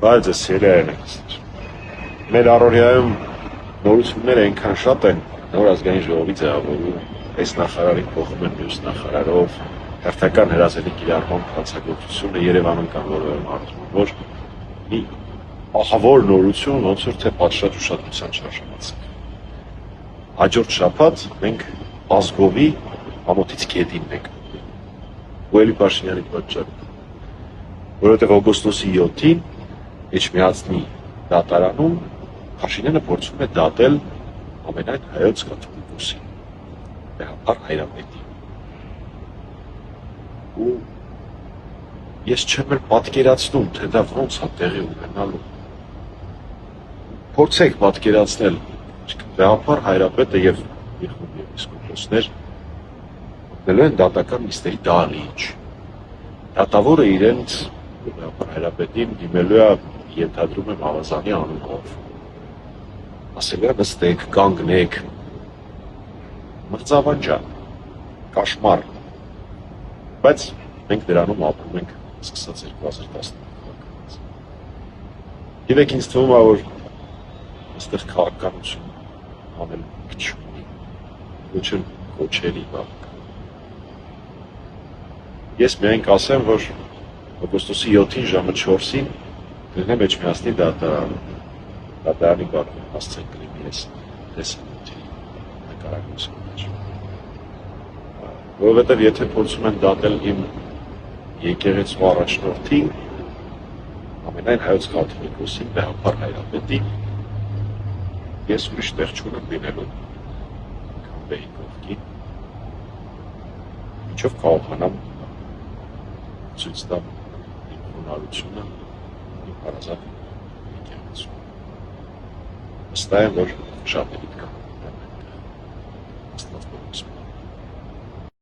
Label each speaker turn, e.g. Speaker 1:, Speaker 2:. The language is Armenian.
Speaker 1: Բայց ես սիրել եմ։ Մեր առօրյայում նորությունները այնքան շատ են, նոր ազգային ժողովի ձևավորում, այս նախարարին փոխում են մյուս նախարարով, հերթական հրազենի կիրառման հանցագործությունը Երևանում կամ որևէ մարզում, որ մի ահավոր նորություն ոնց որ թե պատշաճ ուշադրության շարժված։ Հաջորդ շաբաթ մենք ազգովի ամոթից գետինն ենք։ Ու Էլի Փաշինյանի պատճառով, որովհետև օգոստոսի 7-ին Էջմիածնի դատարանում Փաշինյանը փորձում է դատել ամենայն հայոց կաթողիկոսին, Բեհապար Հայրապետին։ Ու ես չեմ էլ պատկերացնում, թե դա ոնց է տեղի ունենալու։ Փորձեք պատկերացնել, Բեհապար Հայրապետը եւ իր եպիսկոպոսներ մտնելու են դատական նիստերի դահլիճ։ Դատավորը իրենց Բեհապար Հայրապետին դիմելու է, ենթադրում եմ, ավազանի անունով։ Ասել է նստեք, կանգնեք, մղձավանջան, կաշմար, բայց մենք դրանում ապրում ենք սկսած 2010 թվականից։ Գիտեք, ինձ թվում է, որ այստեղ քաղաքականություն անել չունի, ոչ էլ կոչերի բավական։ Ես միայն կասեմ, որ օգոստոսի 7-ին ժամը 4-ին գտնեմ Էջմիածնի դատարանի բակում հասցեն կլինի ես տեսանյութի նկարագրության մեջ։ Որովհետև եթե փորձում են դատել իմ եկեղեցու առաջնորդին, ամենայն հայոց կաթողիկոսին, Բեհապար Հայրապետին, ես ուրիշ տեղ չունեմ լինելու, քան Բեհի կողքին, ինչով կարողանամ ցույց տամ իմ խոնարհությունը, իմ հարազատ եկեղեցու։ Վստահ եմ, որ շատերիդ կան այդտեղ։ Աստված փոխի։